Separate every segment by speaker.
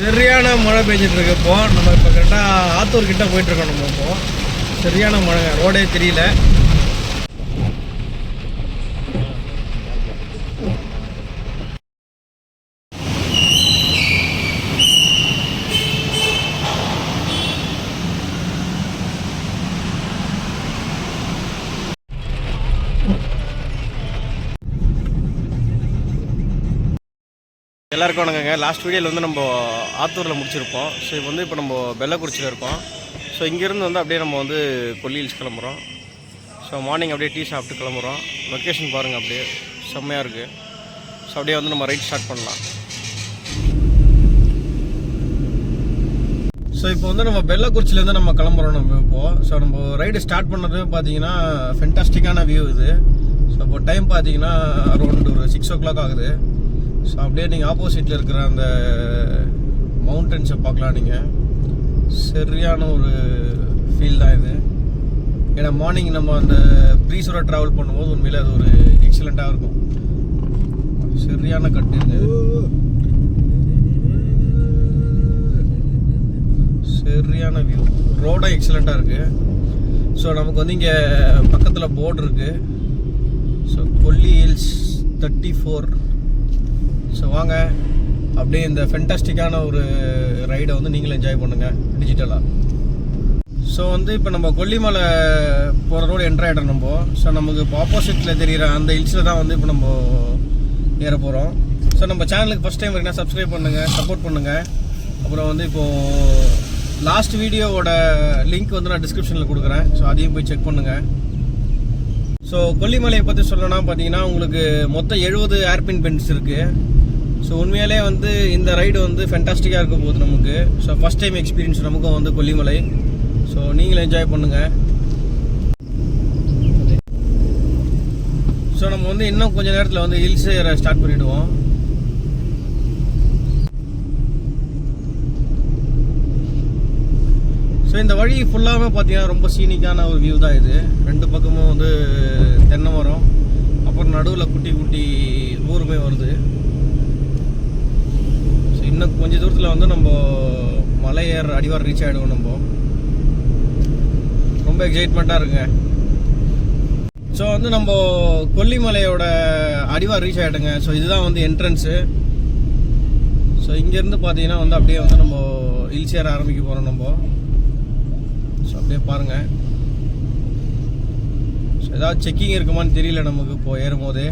Speaker 1: சரியான மழை பெஞ்சிட்டு இருக்கு. இப்போ நம்ம இப்போ கரெக்டாக ஆத்தூர் கிட்ட போயிட்டு இருக்கோம். நம்ம இப்போ சரியான மழை, ரோடே தெரியல. எல்லாருக்கும் வணக்கங்க. லாஸ்ட் வீடியோவில் வந்து நம்ம ஆத்தூரில் முடிச்சிருப்போம். ஸோ இப்போ நம்ம பெல்லக்குறிச்சியில் இருக்கோம். ஸோ இங்கேருந்து வந்து அப்படியே நம்ம வந்து கொல்லி ஹில்ஸ் கிளம்புறோம். ஸோ மார்னிங் அப்படியே டீ சாப்பிட்டு கிளம்புறோம். லொக்கேஷன் பாருங்கள், அப்படியே செம்மையாக இருக்குது. ஸோ அப்படியே வந்து நம்ம ரைட் ஸ்டார்ட் பண்ணலாம். ஸோ இப்போ வந்து நம்ம பெல்லக்குறிச்சிலேருந்து நம்ம கிளம்புறோம். நம்ம இப்போது நம்ம ரைடு ஸ்டார்ட் பண்ணது பார்த்தீங்கன்னா ஃபென்டாஸ்டிக்கான வியூ இது. ஸோ இப்போ டைம் பார்த்தீங்கன்னா அரௌண்ட் ஒரு 6 o'clock ஆகுது. ஸோ அப்படியே நீங்கள் ஆப்போசிட்டில் இருக்கிற அந்த மவுண்டன்ஸை பார்க்கலாம். நீங்கள் சரியான ஒரு ஃபீல் தான் இது. ஏன்னா மார்னிங் நம்ம அந்த ப்ரீஸோட ட்ராவல் பண்ணும்போது உண்மையில் அது ஒரு எக்ஸலண்ட்டாக இருக்கும். சரியான கட்டு இருந்தது, சரியான வியூ, ரோடும் எக்ஸலண்ட்டாக இருக்குது. ஸோ நமக்கு வந்து இங்கே பக்கத்தில் போர்டு இருக்குது. ஸோ கொல்லி ஹில்ஸ் 34. ஸோ வாங்க அப்படியே இந்த ஃபென்டாஸ்டிக்கான ஒரு ரைடை வந்து நீங்களும் என்ஜாய் பண்ணுங்கள் டிஜிட்டலாக. ஸோ வந்து இப்போ நம்ம கொல்லிமலை போகிற ரோடு என்ட்ரு ஆகிடும் நம்ம. ஸோ நமக்கு இப்போ ஆப்போசிட்டில் தெரிகிற அந்த ஹில்ஸில் தான் வந்து இப்போ நம்ம ஏற போகிறோம். ஸோ நம்ம சேனலுக்கு ஃபஸ்ட் டைம் வரைக்கும் சப்ஸ்கிரைப் பண்ணுங்கள், சப்போர்ட் பண்ணுங்கள். அப்புறம் வந்து இப்போது லாஸ்ட் வீடியோவோட லிங்க் வந்து நான் டிஸ்கிரிப்ஷனில் கொடுக்குறேன். ஸோ அதையும் போய் செக் பண்ணுங்கள். ஸோ கொல்லிமலையை பற்றி சொல்லணும்னா பார்த்தீங்கன்னா உங்களுக்கு மொத்தம் 70 ஏர்பின் பெண்ட்ஸ் இருக்குது. ஸோ உண்மையாலே வந்து இந்த ரைடு வந்து ஃபென்டாஸ்டிக்காக இருக்க போகுது நமக்கு. ஸோ ஃபஸ்ட் டைம் எக்ஸ்பீரியன்ஸ் நமக்கும் வந்து கொல்லிமலை. ஸோ நீங்களும் என்ஜாய் பண்ணுங்கள். ஸோ நம்ம வந்து இன்னும் கொஞ்சம் நேரத்தில் வந்து ஹில்ஸ் ஏற ஸ்டார்ட் பண்ணிவிடுவோம். ஸோ இந்த வழி ஃபுல்லாகவே பார்த்தீங்கன்னா ரொம்ப சீனிக்கான ஒரு வியூ தான் இது. 2 பக்கமும் வந்து தென்னை மரம், அப்புறம் நடுவில் குட்டி குட்டி ஊருமே வருது. ஸோ இன்னும் கொஞ்சம் தூரத்தில் வந்து நம்ம மலை ஏற அடிவாரம் ரீச் ஆகிடுவோம். நம்ம ரொம்ப எக்ஸைட்மெண்ட்டாக இருக்குங்க. ஸோ வந்து நம்ம கொல்லிமலையோட அடிவாரம் ரீச் ஆகிடுங்க. ஸோ இதுதான் வந்து என்ட்ரன்ஸு. ஸோ இங்கேருந்து பார்த்தீங்கன்னா வந்து அப்படியே வந்து நம்ம ஹில்ஸ் ஏற ஆரம்பிக்க போகிறோம் நம்ம. ஸோ அப்படியே பாருங்கள். ஸோ ஏதாவது செக்கிங் இருக்குமான்னு தெரியல நமக்கு இப்போ ஏறும் போதே.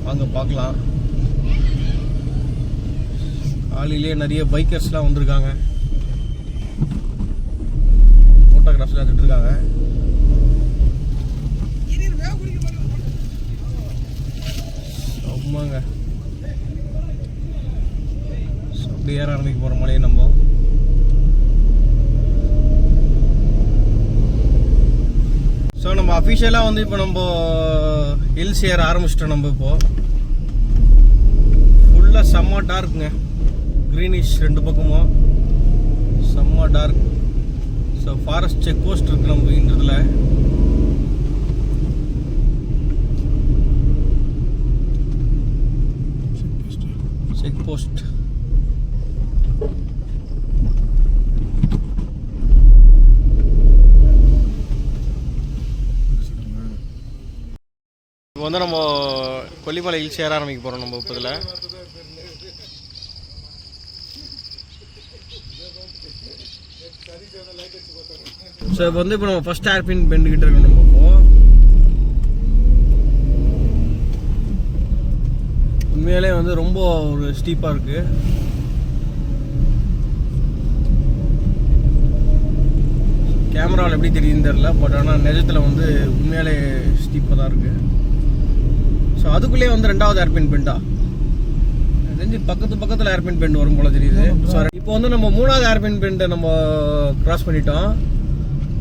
Speaker 1: வாங்க பார்க்கலாம். காலையிலேயே நிறைய பைக்கர்ஸ்லாம் வந்திருக்காங்க, ஃபோட்டோகிராஃப்ஸ்லாம் எடுத்துட்டு இருக்காங்க. ஆமாங்க. ஸோ அப்படியே ஏற ஆரம்பிக்க போகிற மலையை நம்ம. ஸோ நம்ம அஃபிஷியலாக வந்து இப்போ நம்ம ஹில்ஸ் ஏற ஆரம்பிச்சிட்டோம். நம்ம இப்போது ஃபுல்லாக செம்ம டார்க்குங்க, க்ரீனிஷ் 2 பக்கமும் செம்ம dark. So forest check post இருக்குது நம்ம இன்றதுல. செக் போஸ்ட் இப்போ வந்து நம்ம கொல்லிமலை ஹில்ஸ் ஏற ஆரம்பிக்க போகிறோம் நம்ம இப்போதில். ஸோ இப்போ வந்து இப்போ நம்ம ஃபர்ஸ்ட் ஏர்பின் பெண்டுக்கிட்ட இருக்கோம். நம்ம இப்போ உண்மையிலே வந்து ரொம்ப ஒரு ஸ்டீப்பாக இருக்குது. கேமராவில் எப்படி தெரியுதுன்னு தெரில, பட் ஆனால் நிஜத்தில் வந்து உண்மையிலே ஸ்டீப்பாக தான் இருக்குது. ஸோ அதுக்குள்ளேயே வந்து 2வது ஏர்பின் பெண்டா தெரிஞ்சு பக்கத்தில் ஏர்பின் பெண்ட் வரும் போல தெரியுது. ஸோ இப்போ வந்து நம்ம 3வது ஏர்பின் பெண்டை நம்ம கிராஸ் பண்ணிட்டோம்.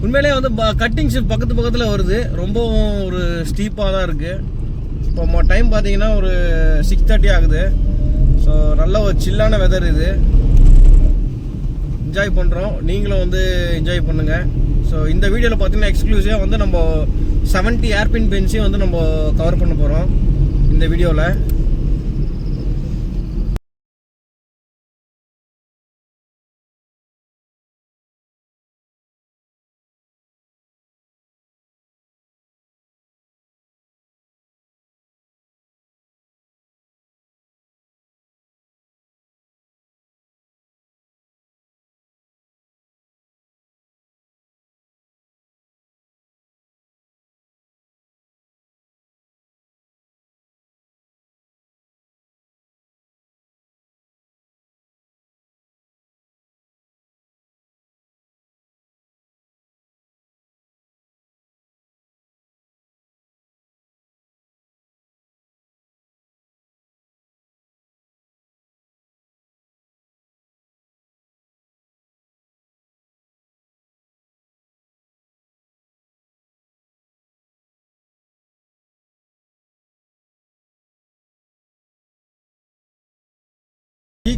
Speaker 1: உண்மையிலே வந்து கட்டிங்ஸ் பக்கத்தில் வருது. ரொம்ப ஒரு ஸ்டீப்பாக தான் இருக்குது. இப்போ டைம் பார்த்தீங்கன்னா ஒரு 6:30 ஆகுது. ஸோ நல்ல ஒரு சில்லான வெதர் இது. என்ஜாய் பண்ணுறோம், நீங்களும் வந்து என்ஜாய் பண்ணுங்கள். ஸோ இந்த வீடியோவில் பார்த்தீங்கன்னா எக்ஸ்க்ளூசிவாக வந்து நம்ம 70 ஏர்பின் பென்ஸையும் வந்து நம்ம கவர் பண்ண போகிறோம் இந்த வீடியோவில்.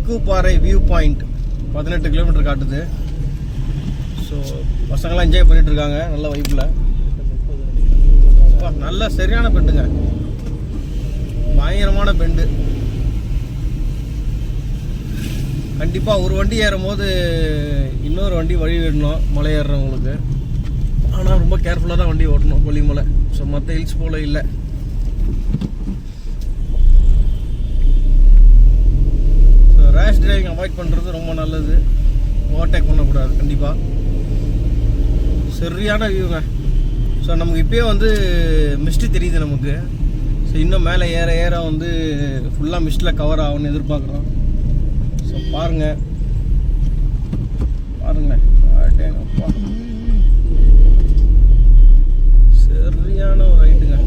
Speaker 1: தெக்குப்பாறை வியூ பாயிண்ட் 18 கிலோமீட்டர் காட்டுது. ஸோ பசங்களாம் என்ஜாய் பண்ணிட்டு இருக்காங்க நல்ல வைப்பில். நல்ல சரியான பெண்டுங்க, பயங்கரமான பெண்டு. கண்டிப்பாக ஒரு வண்டி ஏறும் போது இன்னொரு வண்டி வழி விடணும் மலை ஏறுறவங்களுக்கு. ஆனால் ரொம்ப கேர்ஃபுல்லாக தான் வண்டி ஓட்டணும் கொல்லிமலை. ஸோ மற்ற ஹில்ஸ் போல் இல்லை. ஸோ ரேஷ் டிரைவிங் அவாய்ட் பண்ணுறது ரொம்ப நல்லது. ஓவர்டேக் பண்ணக்கூடாது கண்டிப்பாக. சரியான வியூங்க. ஸோ நமக்கு இப்போயே வந்து மிஸ்ட்டு தெரியுது நமக்கு. ஸோ இன்னும் மேலே ஏற ஏற வந்து ஃபுல்லாக மிஸ்ட்டில் கவர் ஆகும்னு எதிர்பார்க்குறோம். ஸோ பாருங்கள் பாருங்கள், அப்பா சரியான ஒரு ரைட்டுங்க.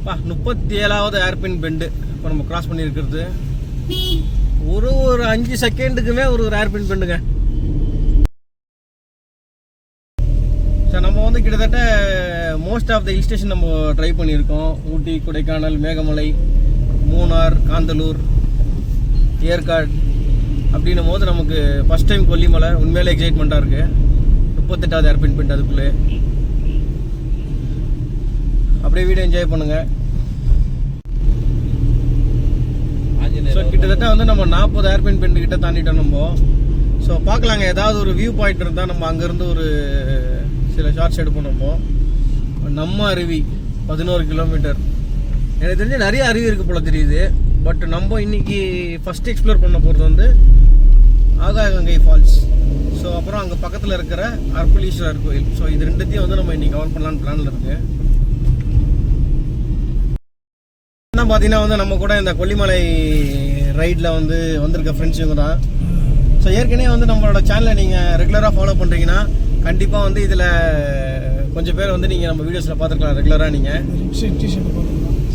Speaker 1: 37வது ஏர்பின் பெண்டு இப்போ நம்ம கிராஸ் பண்ணியிருக்கிறது. ஒரு 5 செகண்டுக்குமே ஒரு ஏர்பின் பெண்டுங்க. ஸோ நம்ம வந்து கிட்டத்தட்ட most of the hill station நம்ம ட்ரை பண்ணியிருக்கோம். ஊட்டி, கொடைக்கானல், மேகமலை, மூணார், காந்தலூர், ஏற்காடு அப்படின்னும் போது நமக்கு ஃபஸ்ட் டைம் கொல்லிமலை உண்மையிலே எக்ஸைட்மெண்ட்டாக இருக்குது. 38வது ஏர்பின் பெண்டு அதுக்குள்ளே. அப்படியே வீடியோ என்ஜாய் பண்ணுங்கள். ஸோ கிட்டத்தட்ட வந்து நம்ம 40 ஏர்பின் பெண்டு கிட்ட தாண்டிட்டோம் நம்ம. ஸோ பார்க்கலாங்க, ஏதாவது ஒரு வியூ பாயிண்ட் இருந்தால் நம்ம அங்கேருந்து ஒரு சில ஷார்ட்ஸ் எடுப்போம். நம்ம அருவி 11 கிலோமீட்டர். எனக்கு தெரிஞ்சு நிறைய அருவி இருக்குது போல தெரியுது. பட் நம்ம இன்னைக்கு ஃபஸ்ட் எக்ஸ்ப்ளோர் பண்ண போகிறது வந்து ஆகாயகங்கை ஃபால்ஸ். ஸோ அப்புறம் அங்கே பக்கத்தில் இருக்கிற அர்ப்பளீஸ்வரர் கோயில். ஸோ இது ரெண்டுத்தையும் வந்து நம்ம இன்னைக்கு கவர் பண்ணலான்னு பிளானில் இருக்குது. என்ன பார்த்தீங்கன்னா வந்து நம்ம கூட இந்த கொல்லிமலை ரைடில் வந்து வந்திருக்க ஃப்ரெண்ட்ஸ் இவங்க தான். ஸோ ஏற்கனவே வந்து நம்மளோட சேனலை நீங்கள் ரெகுலராக ஃபாலோ பண்ணுறீங்கன்னா கண்டிப்பாக வந்து இதில் கொஞ்சம் பேர் வந்து நீங்கள் நம்ம வீடியோஸில் பார்த்துருக்கலாம் ரெகுலராக நீங்கள்.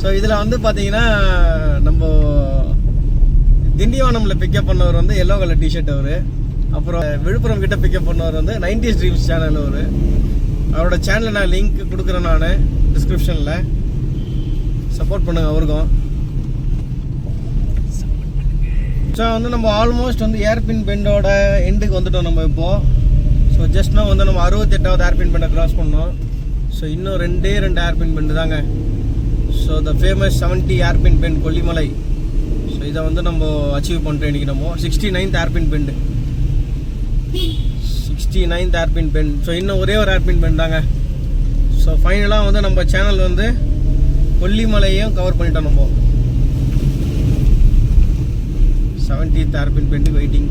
Speaker 1: ஸோ இதில் வந்து பார்த்தீங்கன்னா நம்ம திண்டிவனமில் பிக்கப் பண்ணவர் வந்து எல்லோ கலர் டிஷர்ட் அவர். அப்புறம் விழுப்புரம் கிட்ட பிக்கப் பண்ணவர் வந்து 90s ட்ரீம்ஸ் சேனல் அவர். அவரோட சேனலில் நான் லிங்க் கொடுக்குறேன் நான் டிஸ்கிரிப்ஷனில். சப்போர்ட் பண்ணுங்கள் அவருக்கும். ஸோ வந்து நம்ம ஆல்மோஸ்ட் வந்து ஏர்பின் பெண்டோட எண்டுக்கு வந்துட்டோம் நம்ம இப்போது. ஸோ ஜஸ்ட்னா வந்து நம்ம 68வது ஏர்பின் பெண்டை கிராஸ் பண்ணோம். ஸோ இன்னும் 2 ஏர்பின் பெண்டு தாங்க. So the famous 70 hairpin bend Kollimalai. So இதை வந்து நம்ம அச்சீவ் பண்ணுறோம் இன்றைக்கி. நம்ம 69th hairpin bend, 69th hairpin bend. So இன்னும் ஒரே ஒரு ஏர்பின் பெண்ட் தாங்க. ஸோ ஃபைனலாக வந்து நம்ம சேனல் வந்து கொல்லிமலையும் கவர் பண்ணிட்டோம் நம்ம. 70th hairpin bend waiting.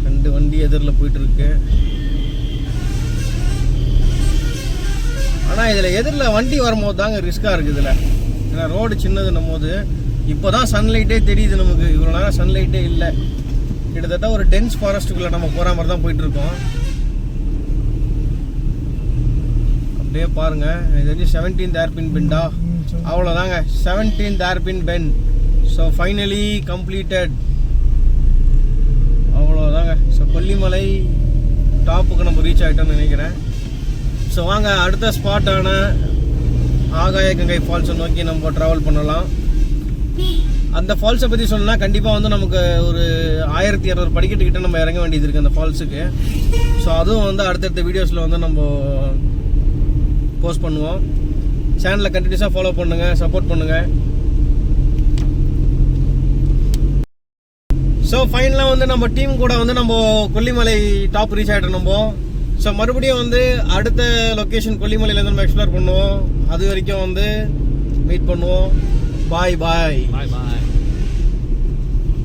Speaker 1: 2 வண்டி எதிரில் போயிட்டு இருக்கு. ஆனால் இதில் எதிரில் வண்டி வரும்போது தாங்க ரிஸ்க்காக இருக்குது இதில். ஏன்னா ரோடு சின்னதுன்னும் போது இப்போ தான் சன்லைட்டே தெரியுது நமக்கு. இவ்வளோ நேரம் சன்லைட்டே இல்லை. கிட்டத்தட்ட ஒரு டென்ஸ் ஃபாரஸ்ட்டுக்குள்ளே நம்ம போகிற மாதிரி தான் போயிட்டுருக்கோம். அப்படியே பாருங்கள், இது வந்து 17th ஏர்பின் பெண்டா. அவ்வளோதாங்க 17th hairpin bend. So finally completed. அவ்வளோதாங்க. ஸோ கொல்லிமலை டாப்புக்கு நம்ம ரீச் ஆகிட்டோம்னு நினைக்கிறேன். ஸோ வாங்க அடுத்த ஸ்பாட்டான ஆகாயகங்கை ஃபால்ஸை நோக்கி நம்ம ட்ராவல் பண்ணலாம். அந்த ஃபால்ஸை பற்றி சொல்லணும்னா கண்டிப்பாக வந்து நமக்கு ஒரு 1200 படிக்கட்டுக்கிட்ட நம்ம இறங்க வேண்டியது இருக்குது அந்த ஃபால்ஸுக்கு. ஸோ அதுவும் வந்து அடுத்தடுத்த வீடியோஸில் வந்து நம்ம போஸ்ட் பண்ணுவோம். சேனலை கண்டினியூஸாக ஃபாலோ பண்ணுங்கள், சப்போர்ட் பண்ணுங்கள். ஸோ ஃபைனலாக வந்து நம்ம டீம் கூட வந்து நம்ம கொல்லிமலை டாப் ரீச் ஆகிட்டோம் நம்ம. ஸோ மறுபடியும் வந்து அடுத்த லொக்கேஷன் கொல்லிமலையிலேருந்து நம்ம எக்ஸ்ப்ளோர் பண்ணுவோம். அது வரைக்கும் வந்து மீட் பண்ணுவோம். பாய் பாய் பாய் பாய்.